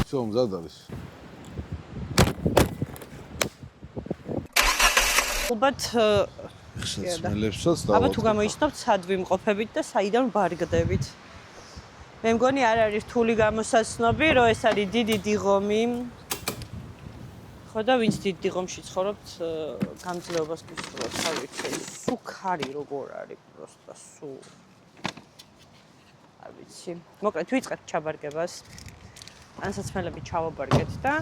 всё, მზად არის. ალბათ ხსნელებსაც აბა თუ გამოიცნობთ სად ვიმყოფებით და საიდან ვარგდებით. მე მგონი არ არის რთული გამოსაცნობი, რომ ეს არის დიდი დიღომი. ხო და ვინც დიდ დიღომში ცხოვრობთ, გამძლეობას გისურვებთ, რა ვიცი, სუქარი როგორ არის პროსტა სუ. არ ვიცი. მოკლედ ვიწყებთ ჩაბარგებას. ანსაცმელები ჩავაბარგეთ და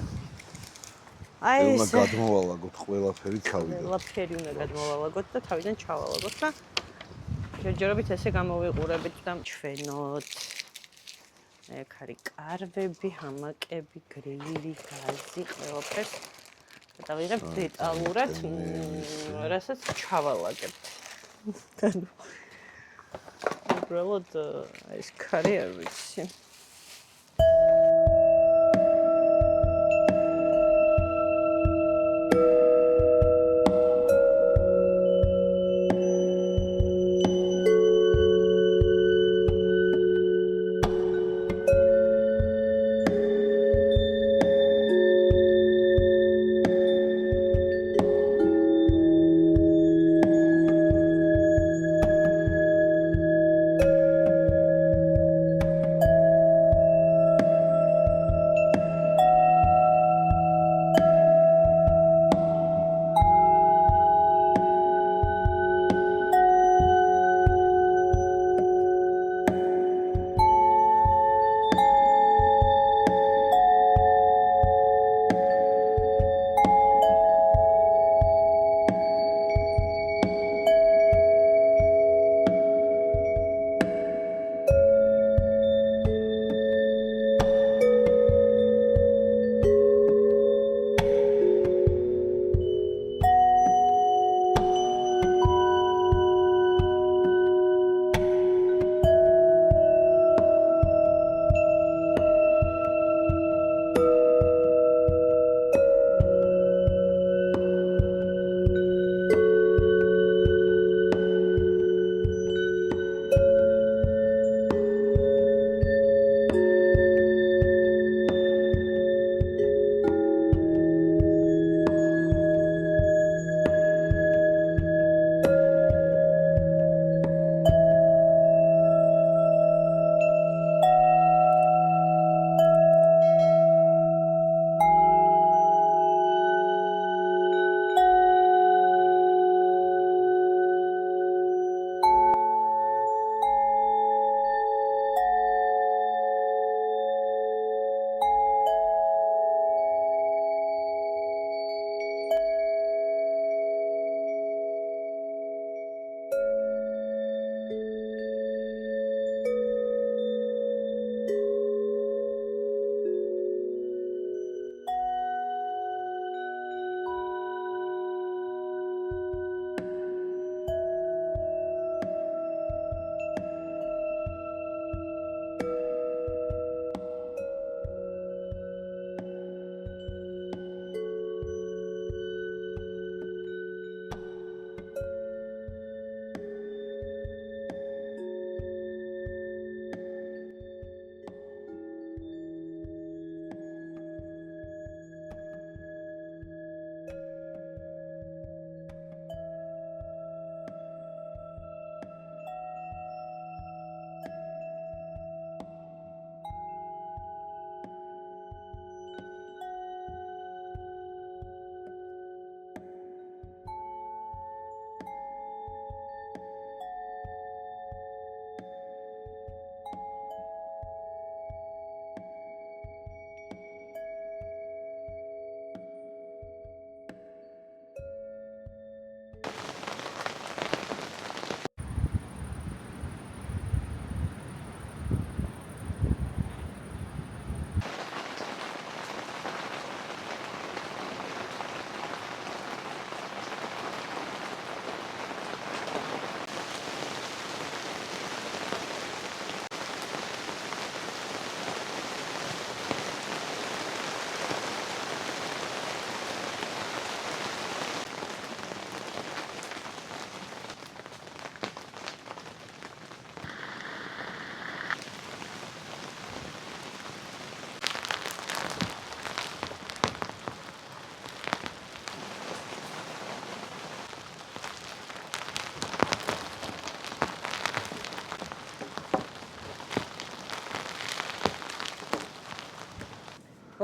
აი ეს უნდა გადმოვალაგოთ ყველაფერი თავიდან. ყველაფერი უნდა გადმოვალაგოთ და თავიდან ჩავალაგოთ და ჯერჯერობით ესე გამოვიყურებით და ჩვენოთ. ეგ არის კარვები, ჰამაკები, გრილი, გაზი, ყველაფერს გადავიღებთ დეტალურად, რასაც ჩავალაგებთ. უბრალოდ ეს ქარი არ ვიცი.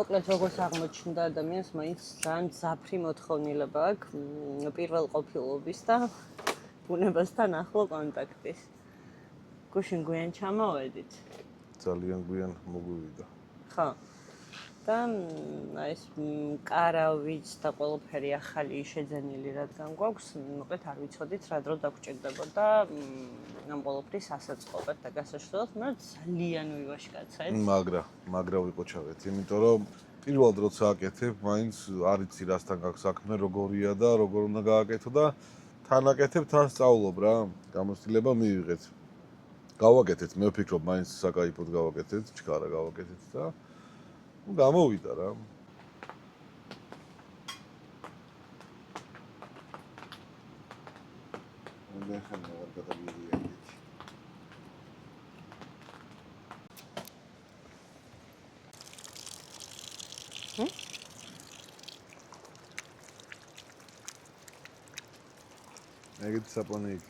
მოკლედ როგორც აღმოჩნდა ადამიანს მაინც ძალიან მძაფრი მოთხოვნილება აქვს პირველ ყოფილობის და ბუნებასთან ახლო კონტაქტის. გუშინ გვიან ჩამოვედით. ძალიან გვიან მოგვივიდა. ხო. და ეს კარავიც და ყველაფერი ახალი შეძენილი რადგან გვაქვს, მოკლედ არ ვიცოდით რა დრო დაგვჭირდებოდა ამ ყველაფრის ასაწყობად და გასაშლელად, მაგრამ ძალიან ვივაშკაცეთ. მაგრა ვიყოჩავეთ, იმიტომ რომ პირველად როცა აკეთებ, მაინც არ იცი რასთან გაქვს საქმე, როგორია და როგორ უნდა გააკეთო და თან აკეთებ, თან სწავლობ რა, გამოცდილება მივიღეთ. გავაკეთეთ, მე ვფიქრობ, მაინც საკაიფოდ გავაკეთეთ, ჩქარა გავაკეთეთ და გამოვიდა რა. მე ხან აღარ გადავიღია იქ. ეგეთ საპონი იქ.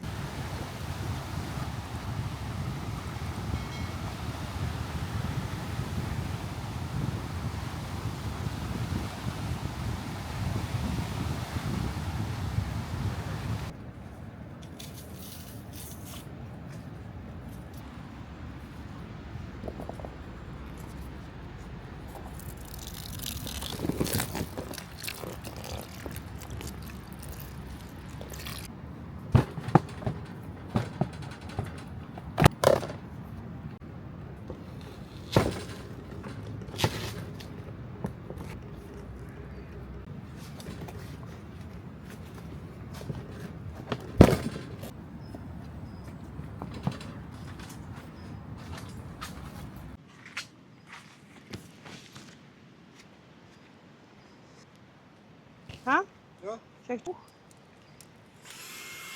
ჰა? რა? შეგჭუ?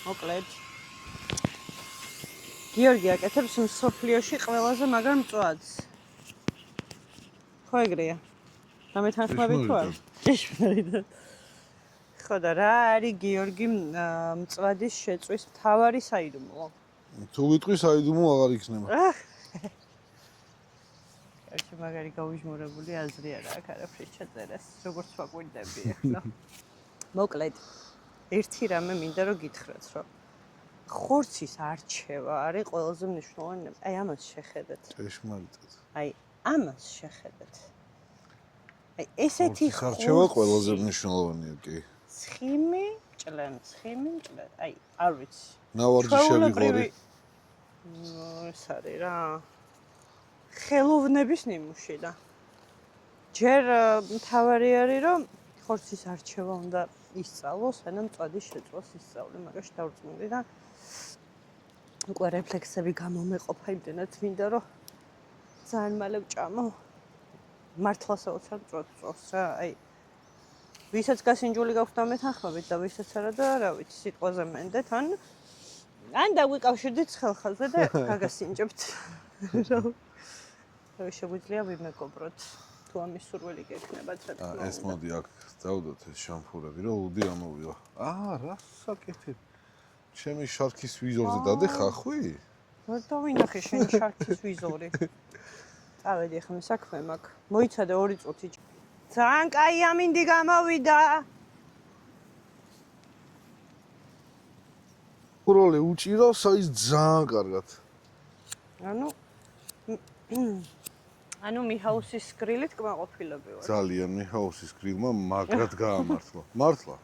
მოკლედ. გიორგი აკეთებს მსოფლიოში ყველაზე მაგარ მწვადს. ხო ეგრეა. დამეთანხმები თუ არა? ჭეშმარიტად. ხო და რა არის გიორგი მწვადის შეწვის მთავარი საიდუმლო? თუ ვიტყვი საიდუმლო აღარ იქნება. კარგი, მაგარი გაუჟმურებული აზრი არა აქ არაფრის ჩაწერას, როგორც ვაკვირდები ახლა. მოკლედ, ერთი რამე მინდა რომ გითხრათ, რომ ხორცის არჩევა არის ყველაზე მნიშვნელოვანი. აი ამას შეხედეთ. ჭეშმარიტად. აი ამას შეხედეთ. აი ესეთი ხორცის არჩევა ყველაზე მნიშვნელოვანია, კი. ცხიმი, ჭლენ. აი, არ ვიცი. ნავარჯიშები ღორი. ეს არის რა. ხელოვნების ნიმუში და ჯერ მთავარი არის რომ ხორცის არჩევა უნდა ისწავლოს, ანუ მწვადის შეწვას ისწავლე, მაგაში დავწმუნდი და უკვე რეფლექსები გამომეყოფა იმდენად მინდა რომ ძალიან მალე ვჭამო მართლა საოცარ მწვადს წოს რა, აი ვისაც გასინჯული გაქვს დამეთანხმებით და ვისაც არა და რა ვიცი, სიტყვაზე მენდეთ, ან დაგვიკავშირდით ხელხალზე და გაგასინჯებთ. რა შეგვიძლია ვიმეგობროთ თუ ამის სურვილი გექნებათ რა თქმა უნდა. ეს მოდი აქ დავდოთ ეს შამფურები რომ უდი ამოვივა. რა საკეთებ? ჩემი შარქის ვიზორზე დადე ხახვი? ვერ დავინახე შენი შარქის ვიზორი. წავედი ახლა საქმე მაქვს. მოიცადე 2 წუთი. ძალიან კაი ამინდი გამოვიდა. პროლე უჭირავს ის ძალიან კარგად. ანუ მიჰაუსის გრილით კმაყოფილები ვარ. ძალიან მიჰაუსის გრილმა მაგრად გაამართლა. მართლა.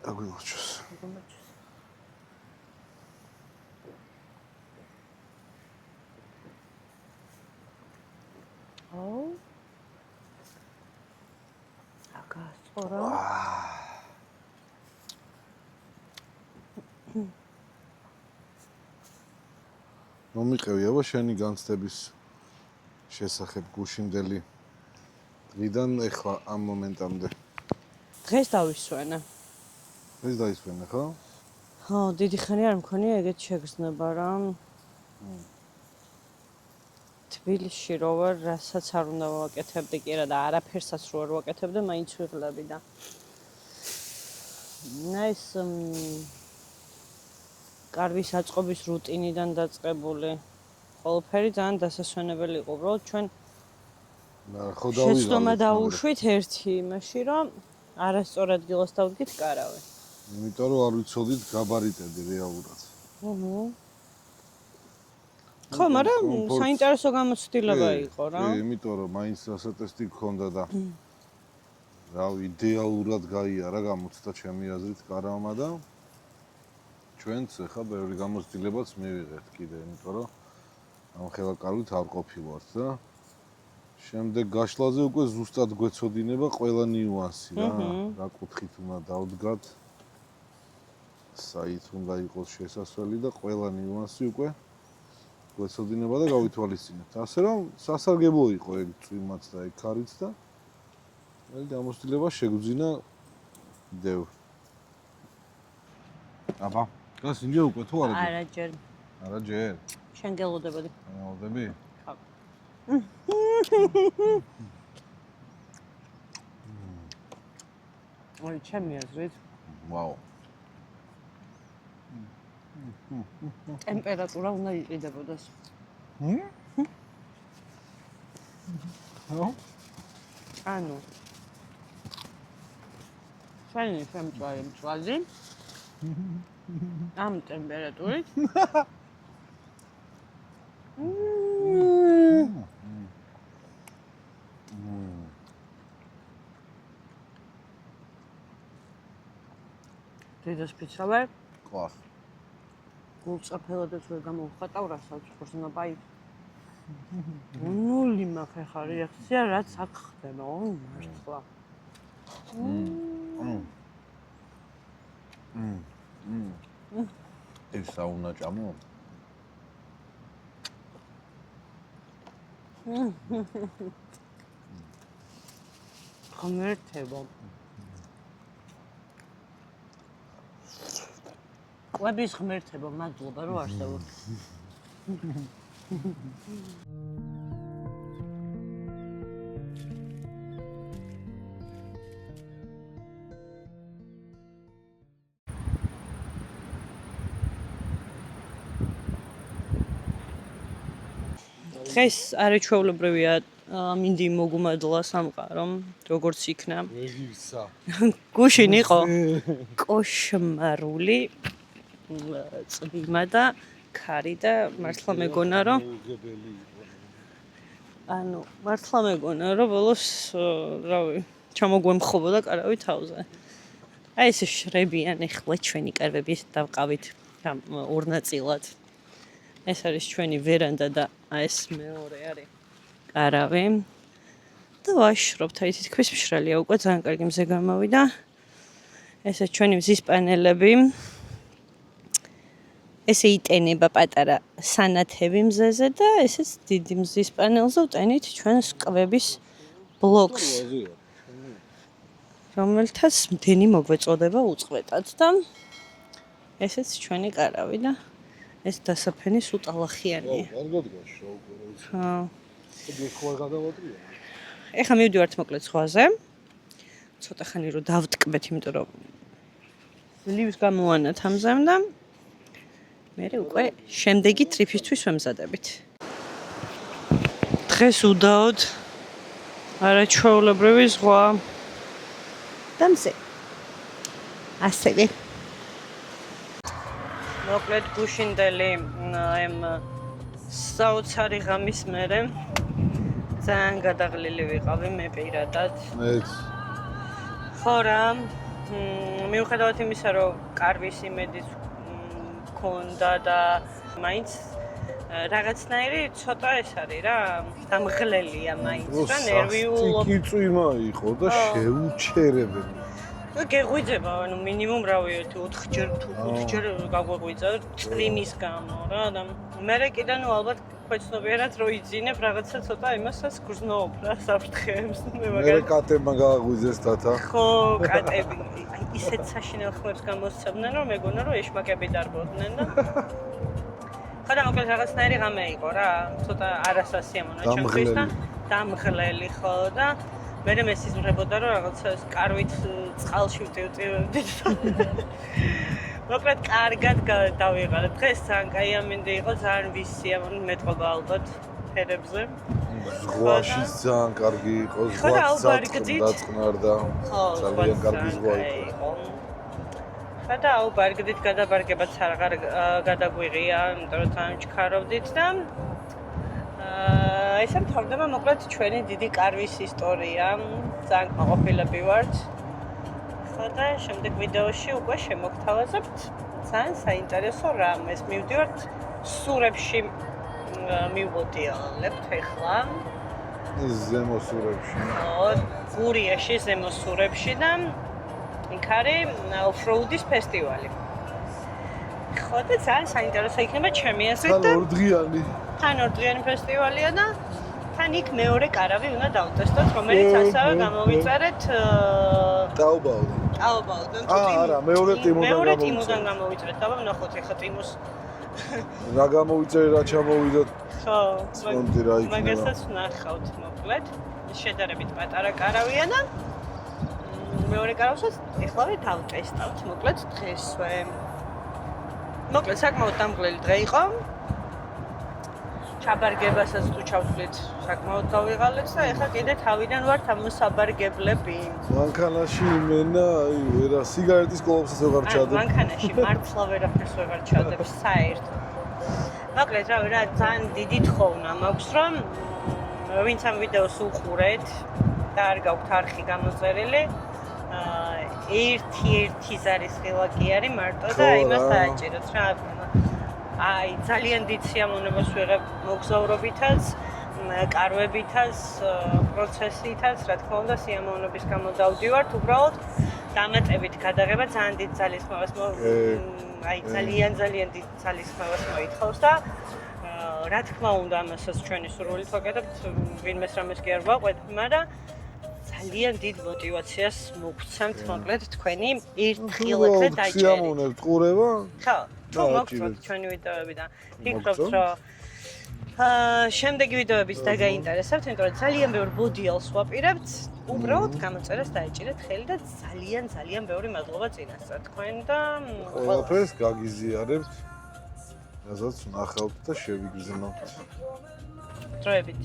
აგვიმოჩოს. აკასწორა. მომიყევი აბა შენი განცდების შესახებ გუშინდელი ვიდან ეხლა ამ მომენტამდე? დღეს დავისვენე. ეს დაისვენე, ხო? ხო, დიდი ხანი არ მქონია ეგეთ შეგრძნება რა. თბილისში რო ვარ, რასაც არ უნდა ვაკეთებდი კი რა და არაფერსაც რო არ ვაკეთებდი, მაინც ვიღლები და ეს კარვის აწყობის რუტინიდან დაწყებული ყველაფერი ძალიან დასასვენებელი იყო, უბრალოდ ჩვენ ხო დავიღალე. შეცდომა დაუშვით ერთი იმაში, რომ არასწორ ადგილას დავდგით კარავი. იმიტომ რომ არ ვიცოდით გაბარიტები რეალურად. ხო, მაგრამ საინტერესო გამოცდილება იყო რა. კი, იმიტომ რომ მაინც ასატესტი გქონდა და რავი, იდეალურად გაიარა გამოცდა ჩემი აზრით კარავმა და ჩვენც ახლა ბევრი გამოცდილებაც მივიღეთ კიდე, იმიტომ რომ ამ ხელა კარვით არ ყოფილვართ და შემდეგ გაშლაზე უკვე ზუსტად გვეცოდინება ყველა ნიუანსი რა. რა კუთხით უნდა დავდგათ, საით უნდა იყოს შესასვლელი და ყველა ნიუანსი უკვე გვეცოდინება და გავითვალისწინებთ. ასე რომ სასარგებლო იყო ეგ წვიმაც და ეგ ქარიც და მე გამოცდილება შეგვძინა დევ. აბა, გას ინჯე უკვე თუ არა? არა ჯერ. არა ჯერ. შენ გელოდებოდი. მოდები? ხო. ოი, ჩემი აზრით. ვაუ. ტემპერატურა უნდა იყიდებოდეს. ხო? ანუ შენი შემწვარი მწვადი ამ ტემპერატურით დედას ფიცავე ყავს. გულწრფელადაც ვერ გამოვხატავ რასაც ხურსნობა აი ნული მაქვს ახლა რეაქცია რაც აქ ხდება მართლა ეს საუნა ჭამო? ღმერთებო ყვების ღმერთებო მადლობა რომ არსებობ დღეს არაჩვეულებრივია მინდი მოგუმადლა სამყარომ როგორც იქნა ვეგივსა გუშინ იყო კოშმარული წვიმა და ქარი და მართლა მეგონა რომ ანუ მართლა მეგონა რომ ბოლოს რავი ჩამოგვემხობოდა კარავი თავზე აი ეს შრებიან ეხლა ჩვენი კარვები დავყავით ორ ნაწილად ეს არის ჩვენი ვერანდა და ეს მეორე არის კარავი და ვაშრობთ აი თითქმის მშრალია უკვე ძალიან კარგი მზე გამოვიდა ესე ჩვენი მზის პანელები ესე იტენება პატარა სანათები მზეზე და ესეც დიდი მზის პანელზე ვტენით ჩვენს კვების ბლოკს რომელთაც მდენი მოგვეწოდება უწყვეტად და ესეც ჩვენი კარავი და ეს დასაფენი სულ ტალახიანია. კარგად გაშო უკვე. ხო. ხო გადავატრია. ეხლა მივდივართ მოკლედ ზღვაზე. ცოტა ხანი რომ დავტკბეთ, იმიტომ რომ ლივის გამოვანათ ამზემ და მე უკვე შემდეგი ტრიფისთვის ვემზადებით. დღეს უდაოდ არაჩვეულებრივი ზღვა. და მზე. ასევე მოკლედ გუშინდელი ამ საოცარი ღამის მერე ძალიან გადაღლილი ვიყავი მე პირადად. მეც. ხო რა, მიუხედავად იმისა, რომ კარვის იმედიც მქონდა და მაინც რაღაცნაირი ცოტა ეს არის რა, დამღლელია მაინც რა, ნერვიულობა. კი წვიმა იყო და შეუჩერებელი. გეღვიძება, ანუ მინიმუმ რავი 4ჯერ თუ 5ჯერ გაგვეღვიძა წვიმის გამო რა და მე კიდე ნუ ალბათ ქვეცნობიერად რო იძინებ რაღაცა ცოტა იმასაც გრძნობ რა საფრთხეებს მე მე კატებმა გააღვიძეს თათა ხო კატები აი ისეთ საშინელ ხმებს გამოსცემდნენ რომ მეგონა რომ ეშმაკები დარბოდნენ და ხოდა მოკლედ რაღაცნაირი ღამე იყო რა ცოტა არასასიამოვნო ჩემთვის და დამღლელი ხო და მე მესიზმრებოდა რომ რაღაცა კარვით წყალში ვტივტივებდით მოკლედ კარგად დავიღალე დღეს ძალიან კაი ამინდი იყო ძალიან ვისიამოვნო მეტყობა ალბათ ფერებზე ზღვაში ძალიან კარგი იყო ზღვაც დაწყნარდა ძალიან კარგი ზღვა იყო ხოდა აუბარგდით გადაბარგებაც აღარ გადაგვიღია იმიტომ რომ ძალიან ჩქარობდით და ესე მთავრდება მოკლედ ჩვენი დიდი კარვის ისტორია ძალიან კმაყოფილები ვართ ხოდა შემდეგ ვიდეოში უკვე შემოგთავაზებთ ძალიან საინტერესო რამეს მივდივართ სურებში მივოდიალებთ ეხლა ზემო სურებში ხო გურიაში ზემო სურებში და იქ არის ოფროუდის ფესტივალი ხო და ძალიან საინტერესო იქნება ჩემი აზრით და თან ორდღიანი ფესტივალია და თან იქ მეორე კარავი უნდა დავტესტოთ, რომელიც ასევე გამოვიწერეთ ტაობაოდან. არა, მეორე ტიმოდან გამოვიწერეთ. დაბა ვნახოთ ეხლა ტიმოს. რა გამოვიწერე, რა ჩამოვიდოთ. ხო, სპონტი რა იქნება. მაგასაც ვნახავთ მოკლედ. შედარებით პატარა კარავია და მეორე კარავსაც ეხლავე დავტესტავთ მოკლედ დღესვე. მოკლედ საკმაოდ დამღლელი დღე იყო. ჩაბარგებასაც თუ ჩავთვლით საკმაოდ გავიღალეთ და ეხლა კიდე თავიდან ვართ ამოსაბარგებლები. მანქანაში მენა აი ვერა სიგარეტის კოლოფსაც ვეღარ ჩადებ. მანქანაში მართლა ვერაფერს ვეღარ ჩადებ საერთოდ. მოკლედ რავი რა ძალიან დიდი თხოვნა მაქვს რომ ვინც ამ ვიდეოს უყურეთ და არ გაქვთ არხი გამოწერილი ერთი ზარის ხილვა კი არის მარტო და იმას დააჭიროთ რა აი ძალიან დიდ სიამოვნებას ვიღებ მოგზაურობითაც, კარვებითაც, პროცესითაც, რა თქმა უნდა, სიამოვნების გამო დავდივართ, უბრალოდ დამატებით გადაღება ძალიან დიდ ძალისხმევას აი ძალიან დიდ ძალისხმევას მოითხოვს და რა თქმა უნდა, ამასაც ჩვენი სურვილით ვაკეთებთ, ვინმეს რამეს კი არ ვაყვეთ, მაგრამ ძალიან დიდ мотиваციას მოგცემთ მოკლედ თქვენი ერთხილაკრე დაჭერით. სიამოვნებთ ყურება? ხო. თუ მოგწონთ ჩვენი ვიდეოები და ფიქრობთ რომ შემდეგი ვიდეოებიც დაგაინტერესებთ, იმიტომ რომ ძალიან ბევრ ბოდიალს ვაპირებთ, უბრალოდ გამოწერას დაეჭირეთ ხელი და ძალიან ბევრი მადლობა წინასწარ თქვენ და ყველაფერს გაგიზიარებთ. რასაც ვნახავთ და შევიგრძნობთ. დროებით.